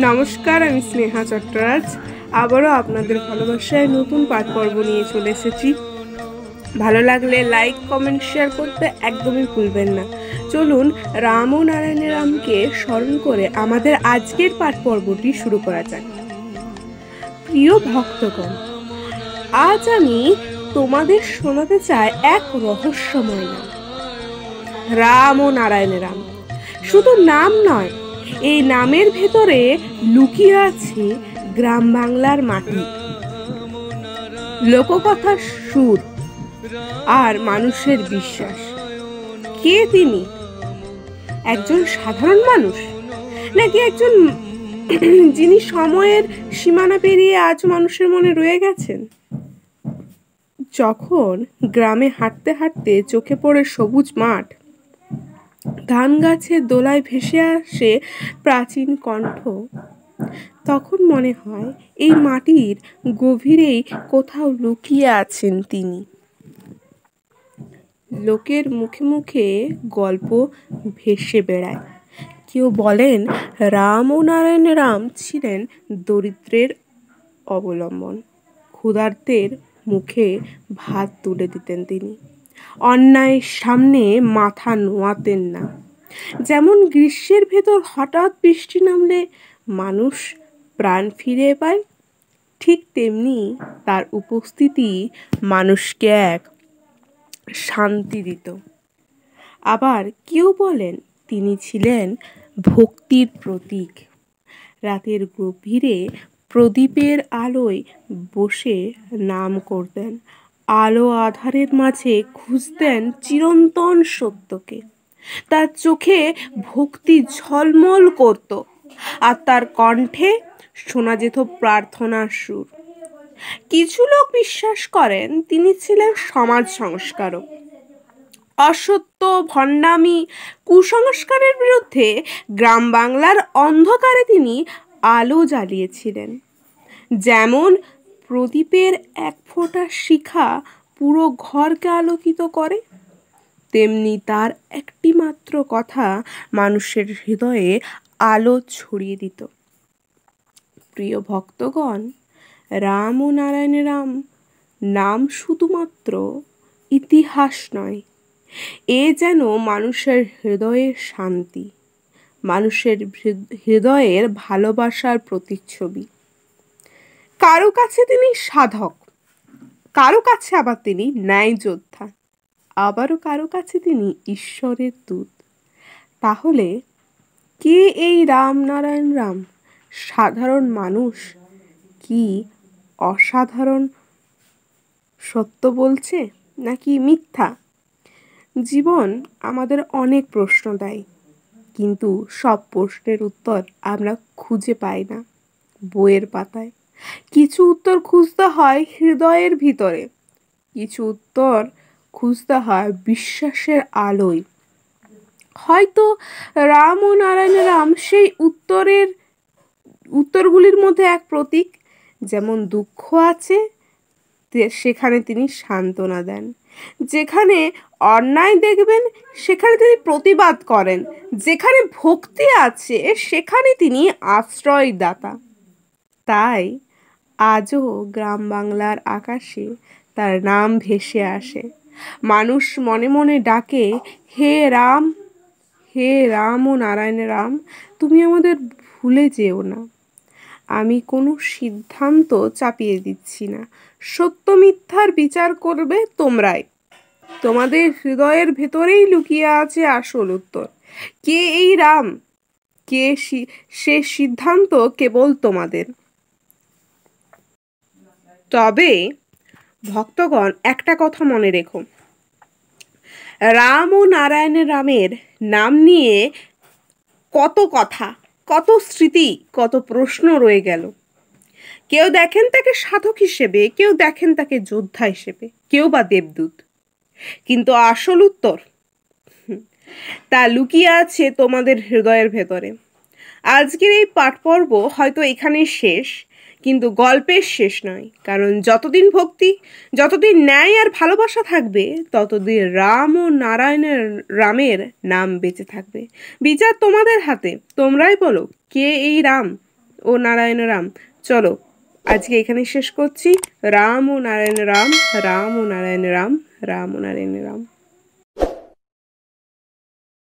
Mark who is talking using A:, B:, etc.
A: নমস্কার, আমি স্নেহা চট্টরাজ। আবারও আপনাদের ভালোবাসায় নতুন পাঠ পর্ব নিয়ে চলে এসেছি। ভালো লাগলে লাইক, কমেন্ট, শেয়ার করতে একদমই ভুলবেন না। চলুন রাম ও নারায়ণের রামকে স্মরণ করে আমাদের আজকের পাঠ পর্বটি শুরু করা যাক। প্রিয় ভক্তগণ, আজ আমি তোমাদের শোনাতে চাই এক রহস্যময় নাম, রাম ও নারায়ণের রাম। শুধু নাম নয়, এই নামের ভেতরে লুকিয়ে আছে গ্রাম বাংলার মাটি, লোককথার সুর আর মানুষের বিশ্বাস। কে তিনি? একজন সাধারণ মানুষ, নাকি একজন যিনি সময়ের সীমানা পেরিয়ে আজ মানুষের মনে রয়ে গেছেন? যখন গ্রামে হাঁটতে হাঁটতে চোখে পড়ে সবুজ মাঠ, ধান গাছের দোলায় ভেসে আসে প্রাচীন কণ্ঠ, তখন মনে হয় এই মাটির গভীরেই কোথাও লুকিয়ে আছেন তিনি। লোকের মুখে মুখে গল্প ভেসে বেড়ায়। কেউ বলেন রাম ও নারায়ণ রাম ছিলেন দরিদ্রের অবলম্বন, ক্ষুধার্তের মুখে ভাত তুলে দিতেন তিনি, অন্যায়ের সামনে মাথা নোয়াতেন না। যেমন গ্রীষ্মের ভেতর হঠাৎ বৃষ্টি নামলে মানুষ প্রাণ ফিরে পায়, ঠিক তেমনি তার উপস্থিতি মানুষকে এক শান্তি দিত। আবার কেউ বলেন তিনি ছিলেন ভক্তির প্রতীক। রাতের গভীরে প্রদীপের আলোয় বসে নাম করতেন, আলো আধারের মাঝে খুঁজতেন চিরন্তন সত্যকে। তার চোখে ভক্তি ঝলমল করত, আর তার কণ্ঠে শোনা যেত প্রার্থনার সুর। কিছু লোক বিশ্বাস করেন তিনি ছিলেন সমাজ সংস্কারক। অসত্য, ভণ্ডামি, কুসংস্কারের বিরুদ্ধে গ্রাম বাংলার অন্ধকারে তিনি আলো জ্বালিয়েছিলেন। যেমন প্রদীপের এক ফোঁটা শিখা পুরো ঘরকে আলোকিত করে, তেমনি তার একটি মাত্র কথা মানুষের হৃদয়ে আলো ছড়িয়ে দিত। প্রিয় ভক্তগণ, রাম ও নারায়ণ রাম নাম শুধুমাত্র ইতিহাস নয়, এ যেন মানুষের হৃদয়ের শান্তি, মানুষের হৃদয়ের ভালোবাসার প্রতিচ্ছবি। কারো কাছে তিনি সাধক, কারো কাছে আবার তিনি ন্যায় যোদ্ধা, আবারও কারো কাছে তিনি ঈশ্বরের দূত। তাহলে কে এই রাম নারায়ণ রাম? সাধারণ মানুষ কি অসাধারণ সত্য বলছে, নাকি মিথ্যা? জীবন আমাদের অনেক প্রশ্ন দেয়, কিন্তু সব প্রশ্নের উত্তর আমরা খুঁজে পাই না বইয়ের পাতায়। কিছু উত্তর খুঁজতে হয় হৃদয়ের ভিতরে, কিছু উত্তর খুঁজতে হয় বিশ্বাসের আলোয়। হয়তো রাম ও নারায়ণ রাম সেই উত্তরগুলির মধ্যে এক প্রতীক। যেমন দুঃখ আছে, সেখানে তিনি সান্ত্বনা দেন। যেখানে অন্যায় দেখবেন, সেখানে তিনি প্রতিবাদ করেন। যেখানে ভক্তি আছে, সেখানে তিনি আশ্রয়দাতা। তাই আজও গ্রাম বাংলার আকাশে তার নাম ভেসে আসে। মানুষ মনে মনে ডাকে, হে রাম, হে রাম ও নারায়ণ রাম, তুমি আমাদের ভুলে যেও না। আমি কোনো সিদ্ধান্ত চাপিয়ে দিচ্ছি না, সত্য মিথ্যার বিচার করবে তোমরাই। তোমাদের হৃদয়ের ভেতরেই লুকিয়ে আছে আসল উত্তর। কে এই রাম, কে সে সিদ্ধান্ত কেবল তোমাদের। তবে ভক্তগণ, একটা কথা মনে রেখো, রাম ও নারায়ণ রামের নাম নিয়ে কত কথা, কত স্মৃতি, কত প্রশ্ন রয়ে গেল। কেউ দেখেন তাকে সাধক হিসেবে, কেউ দেখেন তাকে যোদ্ধা হিসেবে, কেউ বা দেবদূত। কিন্তু আসল উত্তর তা লুকিয়ে আছে তোমাদের হৃদয়ের ভেতরে। আজকের এই পাঠ পর্ব হয়তো এখানেই শেষ, কিন্তু গল্পের শেষ নয়। কারণ যতদিন ভক্তি, যতদিন ন্যায় আর ভালোবাসা থাকবে, ততদিন রাম ও নারায়ণের রামের নাম বেঁচে থাকবে। বিচার তোমাদের হাতে, তোমরাই বলো কে এই রাম, ও নারায়ণ রাম। চলো আজকে এখানে শেষ করছি। রাম ও নারায়ণ রাম, রাম ও নারায়ণ রাম, রাম ও নারায়ণ রাম।